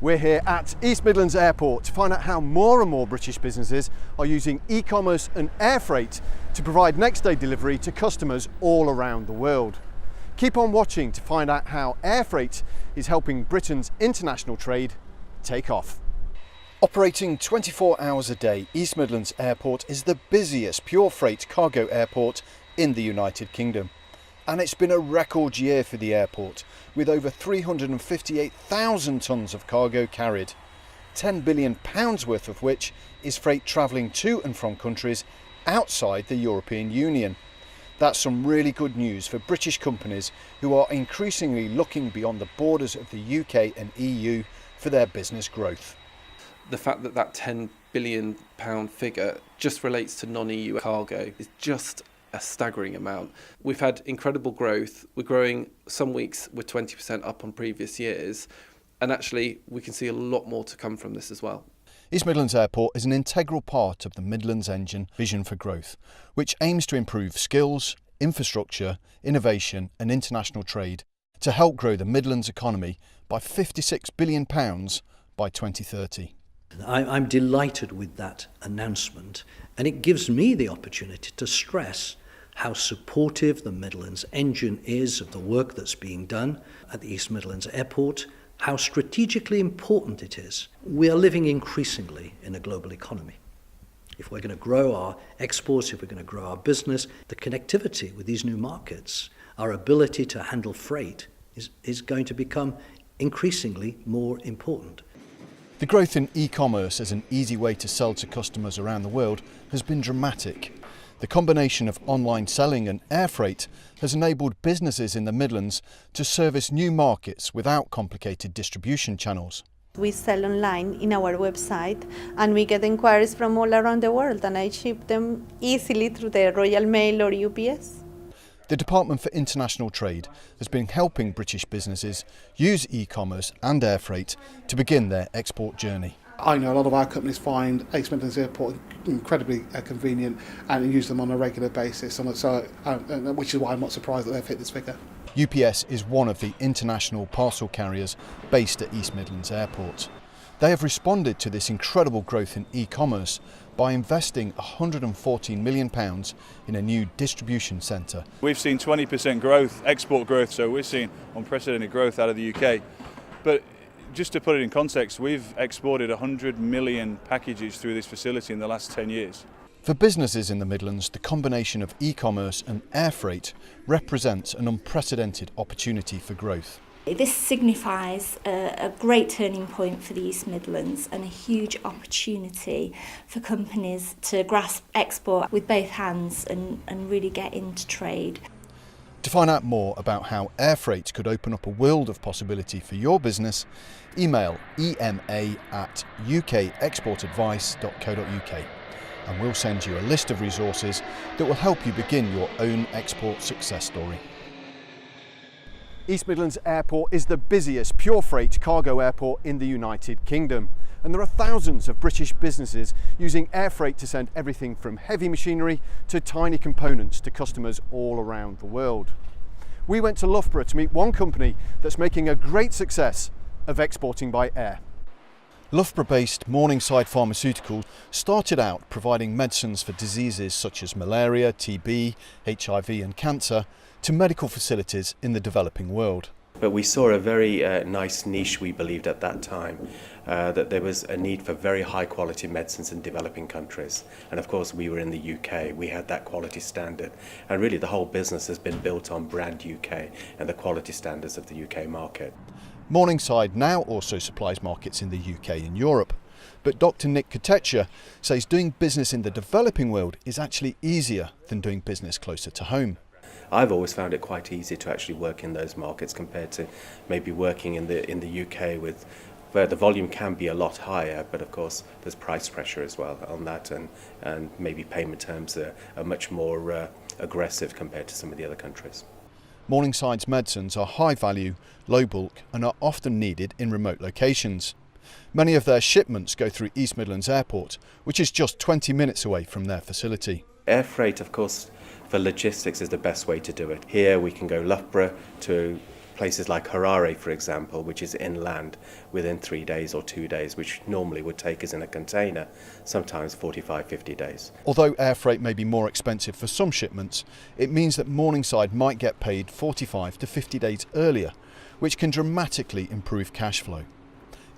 We're here at East Midlands Airport to find out how more and more British businesses are using e-commerce and air freight to provide next day delivery to customers all around the world. Keep on watching to find out how air freight is helping Britain's international trade take off. Operating 24 hours a day, East Midlands Airport is the busiest pure freight cargo airport in the United Kingdom. And it's been a record year for the airport, with over 358,000 tonnes of cargo carried, £10 billion worth of which is freight travelling to and from countries outside the European Union. That's some really good news for British companies who are increasingly looking beyond the borders of the UK and EU for their business growth. The fact that that £10 billion figure just relates to non-EU cargo is just a staggering amount. We've had incredible growth. We're growing some weeks with 20% up on previous years, and actually we can see a lot more to come from this as well. East Midlands Airport is an integral part of the Midlands Engine vision for growth, which aims to improve skills, infrastructure, innovation and international trade to help grow the Midlands economy by £56 billion by 2030. I'm delighted with that announcement, and it gives me the opportunity to stress how supportive the Midlands Engine is of the work that's being done at the East Midlands Airport, how strategically important it is. We are living increasingly in a global economy. If we're going to grow our exports, if we're going to grow our business, the connectivity with these new markets, our ability to handle freight is going to become increasingly more important. The growth in e-commerce as an easy way to sell to customers around the world has been dramatic. The combination of online selling and air freight has enabled businesses in the Midlands to service new markets without complicated distribution channels. We sell online in our website and we get inquiries from all around the world, and I ship them easily through the Royal Mail or UPS. The Department for International Trade has been helping British businesses use e-commerce and air freight to begin their export journey. I know a lot of our companies find East Midlands Airport incredibly convenient and use them on a regular basis, which is why I'm not surprised that they've hit this figure. UPS is one of the international parcel carriers based at East Midlands Airport. They have responded to this incredible growth in e-commerce by investing £114 million in a new distribution centre. We've seen 20% growth, export growth, so we're seeing unprecedented growth out of the UK. But just to put it in context, we've exported 100 million packages through this facility in the last 10 years. For businesses in the Midlands, the combination of e-commerce and air freight represents an unprecedented opportunity for growth. This signifies a great turning point for the East Midlands and a huge opportunity for companies to grasp export with both hands and really get into trade. To find out more about how air freight could open up a world of possibility for your business, email ema@ukexportadvice.co.uk and we'll send you a list of resources that will help you begin your own export success story. East Midlands Airport is the busiest pure freight cargo airport in the United Kingdom, and there are thousands of British businesses using air freight to send everything from heavy machinery to tiny components to customers all around the world. We went to Loughborough to meet one company that's making a great success of exporting by air. Loughborough-based Morningside Pharmaceuticals started out providing medicines for diseases such as malaria, TB, HIV and cancer to medical facilities in the developing world. But we saw a very nice niche, we believed at that time, that there was a need for very high quality medicines in developing countries. And of course we were in the UK, we had that quality standard. And really the whole business has been built on brand UK and the quality standards of the UK market. Morningside now also supplies markets in the UK and Europe. But Dr. Nick Kotecha says doing business in the developing world is actually easier than doing business closer to home. I've always found it quite easy to actually work in those markets compared to maybe working in the UK where the volume can be a lot higher, but of course there's price pressure as well on that, and maybe payment terms are much more aggressive compared to some of the other countries. Morningside's medicines are high value, low bulk and are often needed in remote locations. Many of their shipments go through East Midlands Airport, which is just 20 minutes away from their facility. Air freight, of course, for logistics is the best way to do it. Here we can go Loughborough to places like Harare, for example, which is inland, within 3 days or 2 days, which normally would take us in a container, sometimes 45, 50 days. Although air freight may be more expensive for some shipments, it means that Morningside might get paid 45 to 50 days earlier, which can dramatically improve cash flow.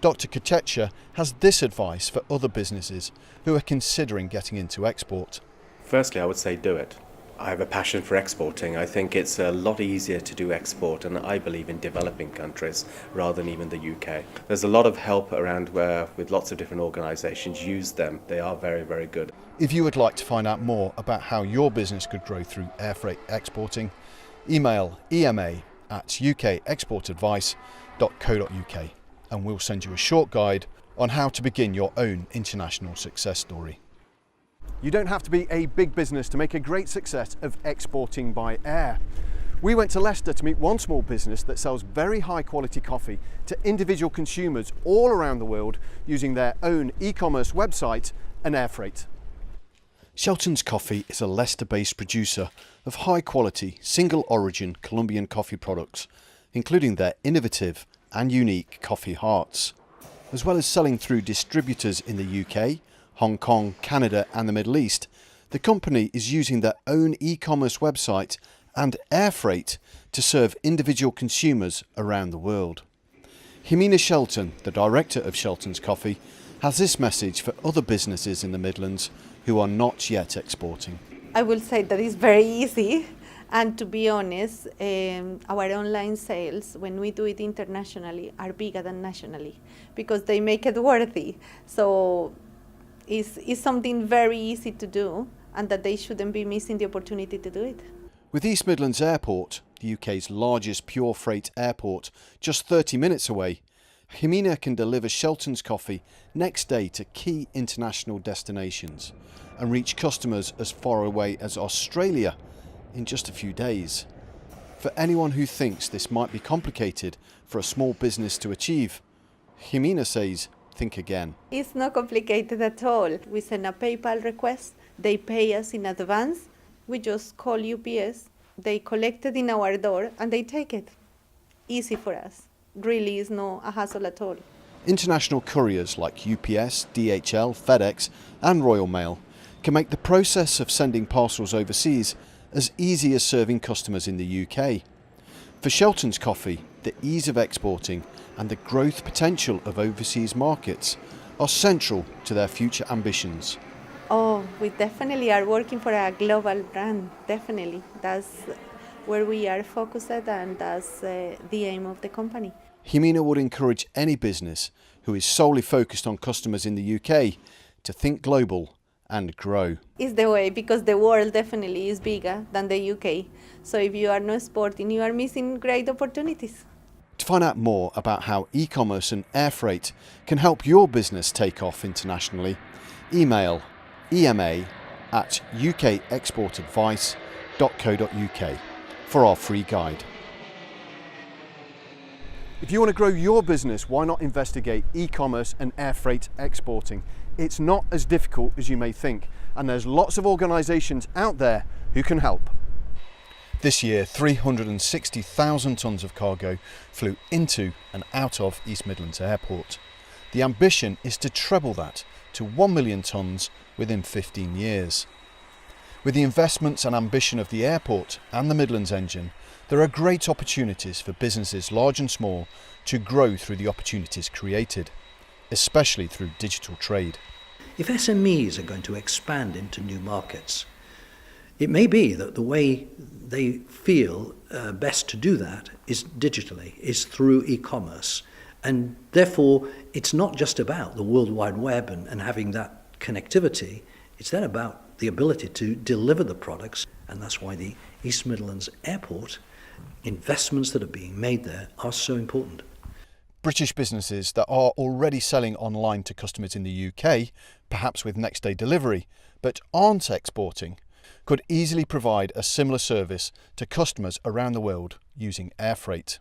Dr. Kachecha has this advice for other businesses who are considering getting into export. Firstly, I would say do it. I have a passion for exporting. I think it's a lot easier to do export, and I believe in developing countries rather than even the UK. There's a lot of help around where, with lots of different organisations, use them. They are very, very good. If you would like to find out more about how your business could grow through air freight exporting, email ema@ukexportadvice.co.uk and we'll send you a short guide on how to begin your own international success story. You don't have to be a big business to make a great success of exporting by air. We went to Leicester to meet one small business that sells very high quality coffee to individual consumers all around the world using their own e-commerce website and air freight. Shelton's Coffee is a Leicester-based producer of high quality, single origin Colombian coffee products, including their innovative and unique coffee hearts. As well as selling through distributors in the UK, Hong Kong, Canada and the Middle East, the company is using their own e-commerce website and air freight to serve individual consumers around the world. Jimena Shelton, the director of Shelton's Coffee, has this message for other businesses in the Midlands who are not yet exporting. I will say that it's very easy, and to be honest, our online sales, when we do it internationally, are bigger than nationally because they make it worthy. So it's something very easy to do, and that they shouldn't be missing the opportunity to do it. With East Midlands Airport, the UK's largest pure freight airport, just 30 minutes away, Jimena can deliver Shelton's Coffee next day to key international destinations and reach customers as far away as Australia in just a few days. For anyone who thinks this might be complicated for a small business to achieve, Jimena says, think again. It's not complicated at all. We send a PayPal request, they pay us in advance, we just call UPS, they collect it in our door and they take it. Easy for us. Really is no a hassle at all. International couriers like UPS, DHL, FedEx and Royal Mail can make the process of sending parcels overseas as easy as serving customers in the UK. For Shelton's Coffee, the ease of exporting and the growth potential of overseas markets are central to their future ambitions. Oh, we definitely are working for a global brand, definitely. That's where we are focused and that's the aim of the company. Jimena would encourage any business who is solely focused on customers in the UK to think global and grow. It's the way, because the world definitely is bigger than the UK. So if you are not exporting, you are missing great opportunities. To find out more about how e-commerce and air freight can help your business take off internationally, email ema@ukexportadvice.co.uk for our free guide. If you want to grow your business, why not investigate e-commerce and air freight exporting? It's not as difficult as you may think, and there's lots of organisations out there who can help. This year, 360,000 tonnes of cargo flew into and out of East Midlands Airport. The ambition is to treble that to 1 million tonnes within 15 years. With the investments and ambition of the airport and the Midlands engine, there are great opportunities for businesses large and small to grow through the opportunities created, especially through digital trade. If SMEs are going to expand into new markets, it may be that the way they feel best to do that is digitally, is through e-commerce. And therefore, it's not just about the World Wide Web and having that connectivity, it's then about the ability to deliver the products. And that's why the East Midlands Airport investments that are being made there are so important. British businesses that are already selling online to customers in the UK, perhaps with next day delivery, but aren't exporting, could easily provide a similar service to customers around the world using air freight.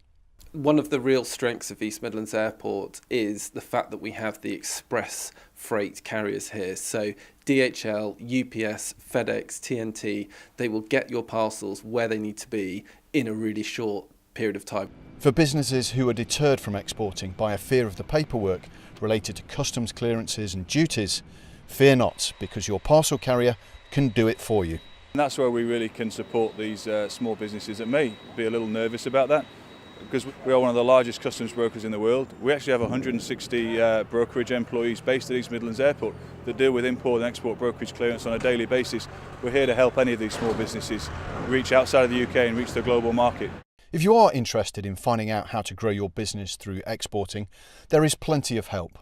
One of the real strengths of East Midlands Airport is the fact that we have the express freight carriers here. So DHL, UPS, FedEx, TNT, they will get your parcels where they need to be in a really short period of time. For businesses who are deterred from exporting by a fear of the paperwork related to customs clearances and duties, fear not, because your parcel carrier can do it for you. And that's where we really can support these small businesses that may be a little nervous about that, because we are one of the largest customs brokers in the world. We actually have 160 brokerage employees based at East Midlands Airport that deal with import and export brokerage clearance on a daily basis. We're here to help any of these small businesses reach outside of the UK and reach the global market. If you are interested in finding out how to grow your business through exporting, there is plenty of help.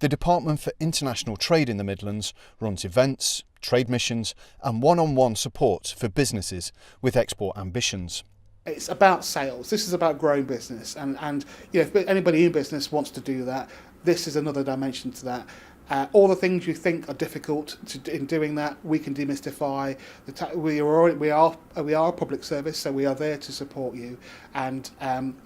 The Department for International Trade in the Midlands runs events, trade missions and one-on-one support for businesses with export ambitions. It's about sales. This is about growing business, and you know, if anybody in business wants to do that, this is another dimension to that. All the things you think are difficult in doing that, we can demystify. We are a public service, so we are there to support you. And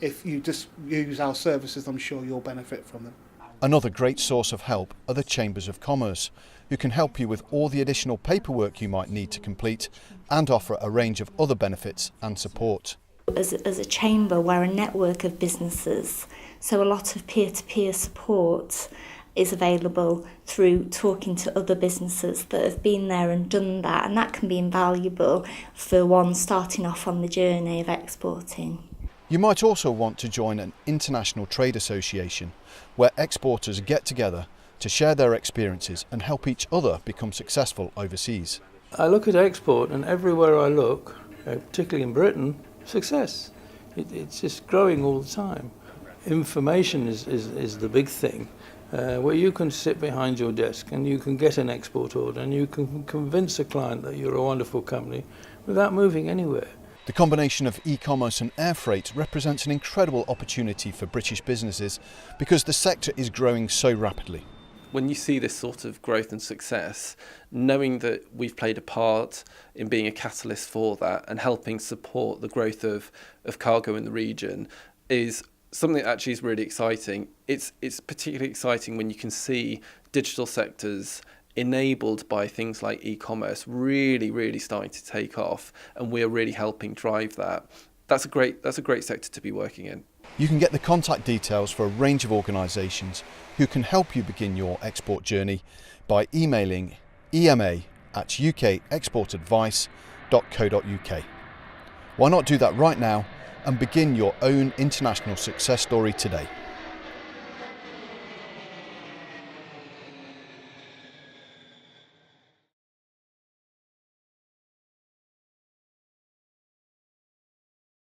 if you just use our services, I'm sure you'll benefit from them. Another great source of help are the Chambers of Commerce, who can help you with all the additional paperwork you might need to complete and offer a range of other benefits and support. As a chamber, we're a network of businesses, so a lot of peer-to-peer support is available through talking to other businesses that have been there and done that, and that can be invaluable for one starting off on the journey of exporting. You might also want to join an international trade association where exporters get together to share their experiences and help each other become successful overseas. I look at export, and everywhere I look, particularly in Britain, success. It's just growing all the time. Information is the big thing, where you can sit behind your desk and you can get an export order and you can convince a client that you're a wonderful company without moving anywhere. The combination of e-commerce and air freight represents an incredible opportunity for British businesses because the sector is growing so rapidly. When you see this sort of growth and success, knowing that we've played a part in being a catalyst for that and helping support the growth of cargo in the region is something that actually is really exciting. It's particularly exciting when you can see digital sectors enabled by things like e-commerce really starting to take off, and we're really helping drive that. That's a great sector to be working in. You can get the contact details for a range of organisations who can help you begin your export journey by emailing ema@ukexportadvice.co.uk. Why not do that right now and begin your own international success story today?